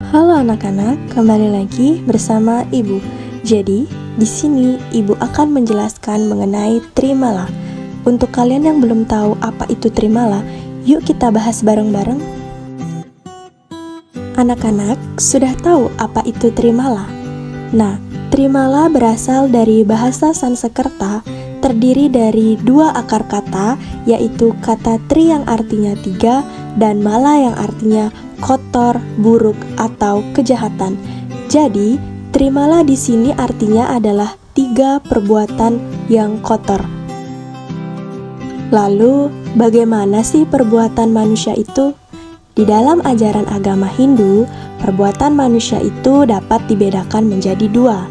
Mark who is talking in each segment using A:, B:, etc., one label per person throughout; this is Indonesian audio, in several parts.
A: Halo anak-anak, kembali lagi bersama Ibu. Jadi, di sini Ibu akan menjelaskan mengenai Trimala. Untuk kalian yang belum tahu apa itu Trimala, yuk kita bahas bareng-bareng. Anak-anak, sudah tahu apa itu Trimala? Nah, Trimala berasal dari bahasa Sanskerta, terdiri dari dua akar kata, yaitu kata tri yang artinya tiga dan mala yang artinya kotor, buruk, atau kejahatan. Jadi, Trimala di sini artinya adalah tiga perbuatan yang kotor. Lalu, bagaimana sih perbuatan manusia itu? Di dalam ajaran agama Hindu, perbuatan manusia itu dapat dibedakan menjadi dua.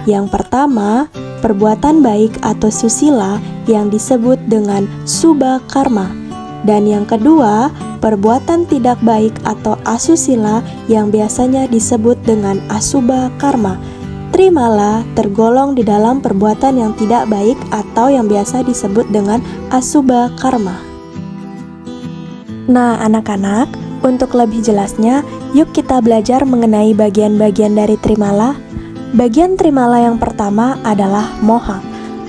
A: Yang pertama, perbuatan baik atau susila yang disebut dengan subha karma. Dan yang kedua, perbuatan tidak baik atau asusila yang biasanya disebut dengan asubha karma. Trimala tergolong di dalam perbuatan yang tidak baik atau yang biasa disebut dengan asubha karma. Nah, anak-anak, untuk lebih jelasnya, yuk kita belajar mengenai bagian-bagian dari Trimala. Bagian Trimala yang pertama adalah moha.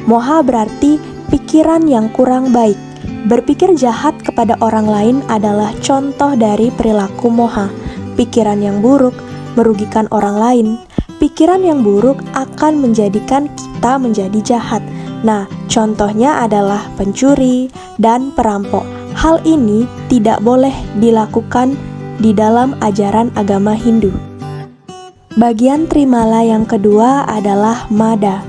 A: Moha berarti pikiran yang kurang baik. Berpikir jahat kepada orang lain adalah contoh dari perilaku moha. Pikiran yang buruk merugikan orang lain. Pikiran yang buruk akan menjadikan kita menjadi jahat. Nah, contohnya adalah pencuri dan perampok. Hal ini tidak boleh dilakukan di dalam ajaran agama Hindu. Bagian Trimala yang kedua adalah mada.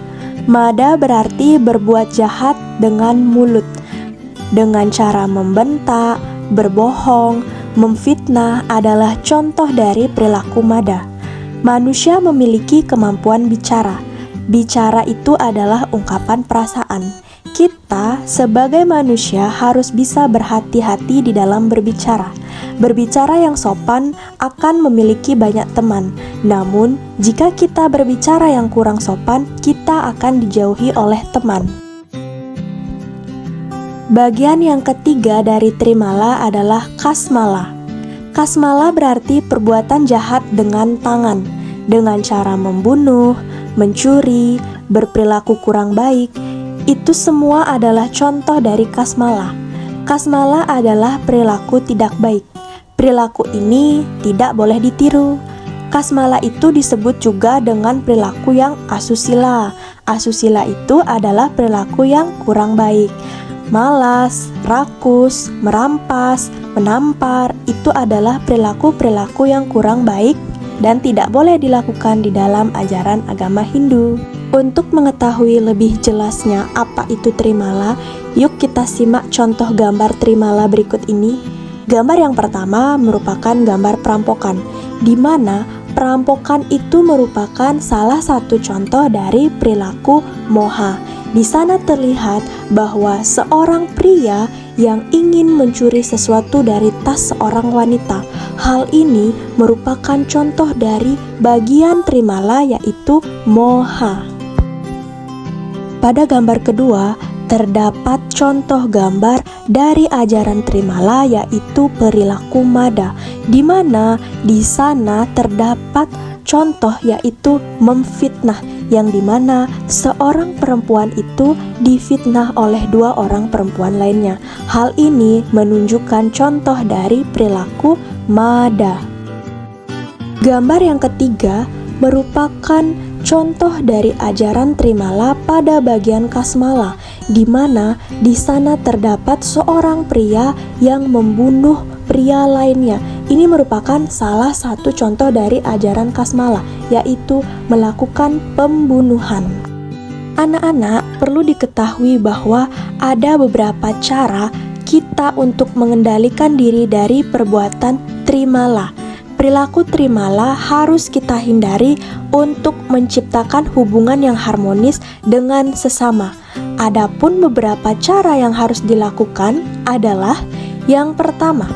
A: Mada berarti berbuat jahat dengan mulut. Dengan cara membentak, berbohong, memfitnah adalah contoh dari perilaku mada. Manusia memiliki kemampuan bicara. Bicara itu adalah ungkapan perasaan. Kita sebagai manusia harus bisa berhati-hati di dalam berbicara. Berbicara yang sopan akan memiliki banyak teman. Namun, jika kita berbicara yang kurang sopan, kita akan dijauhi oleh teman. Bagian yang ketiga dari Trimala adalah kasmala. Kasmala berarti perbuatan jahat dengan tangan, dengan cara membunuh, mencuri, berperilaku kurang baik. Itu semua adalah contoh dari kasmala. Kasmala adalah perilaku tidak baik. Perilaku ini tidak boleh ditiru. Kasmala itu disebut juga dengan perilaku yang asusila. Asusila itu adalah perilaku yang kurang baik. Malas, rakus, merampas, menampar, itu adalah perilaku-perilaku yang kurang baik dan tidak boleh dilakukan di dalam ajaran agama Hindu. Untuk mengetahui lebih jelasnya apa itu Trimala, yuk kita simak contoh gambar Trimala berikut ini. Gambar yang pertama merupakan gambar perampokan, di mana perampokan itu merupakan salah satu contoh dari perilaku moha. Di sana terlihat bahwa seorang pria yang ingin mencuri sesuatu dari tas seorang wanita. Hal ini merupakan contoh dari bagian Trimala, yaitu moha. Pada gambar kedua, terdapat contoh gambar dari ajaran Trimala, yaitu perilaku mada, di mana di sana terdapat contoh yaitu memfitnah, yang dimana seorang perempuan itu difitnah oleh dua orang perempuan lainnya. Hal ini menunjukkan contoh dari perilaku mada. Gambar yang ketiga merupakan contoh dari ajaran Trimala pada bagian kasmala, di mana di sana terdapat seorang pria yang membunuh pria lainnya. Ini merupakan salah satu contoh dari ajaran kasmala, yaitu melakukan pembunuhan. Anak-anak, perlu diketahui bahwa ada beberapa cara kita untuk mengendalikan diri dari perbuatan Trimala. Perilaku Trimala harus kita hindari untuk menciptakan hubungan yang harmonis dengan sesama. Adapun beberapa cara yang harus dilakukan adalah yang pertama,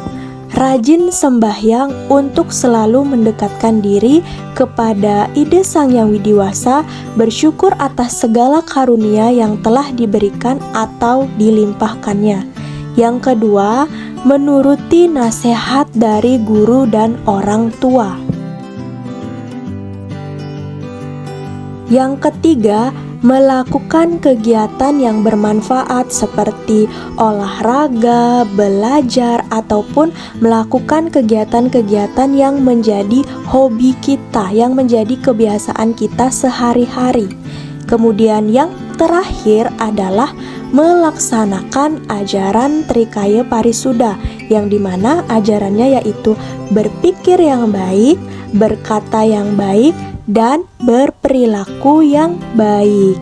A: rajin sembahyang untuk selalu mendekatkan diri kepada ide Sang Yang Widiwasa, bersyukur atas segala karunia yang telah diberikan atau dilimpahkannya. Yang kedua, menuruti nasihat dari guru dan orang tua. Yang ketiga, melakukan kegiatan yang bermanfaat seperti olahraga, belajar, ataupun melakukan kegiatan-kegiatan yang menjadi hobi kita, yang menjadi kebiasaan kita sehari-hari. Kemudian yang terakhir adalah melaksanakan ajaran Trikaya Parisuda, yang dimana ajarannya yaitu berpikir yang baik, berkata yang baik, dan berperilaku yang baik.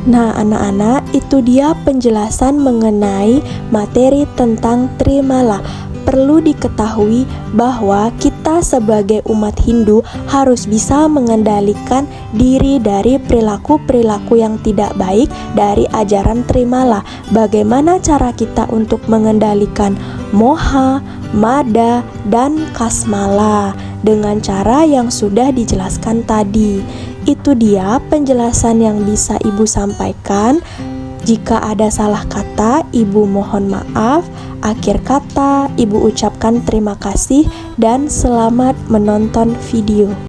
A: Nah, anak-anak, itu dia penjelasan mengenai materi tentang Trimala. Perlu diketahui bahwa kita sebagai umat Hindu harus bisa mengendalikan diri dari perilaku-perilaku yang tidak baik dari ajaran Trimala. Bagaimana cara kita untuk mengendalikan moha, mada, dan kasmala? Dengan cara yang sudah dijelaskan tadi. Itu dia penjelasan yang bisa Ibu sampaikan. Jika ada salah kata, Ibu mohon maaf. Akhir kata, Ibu ucapkan terima kasih dan selamat menonton video.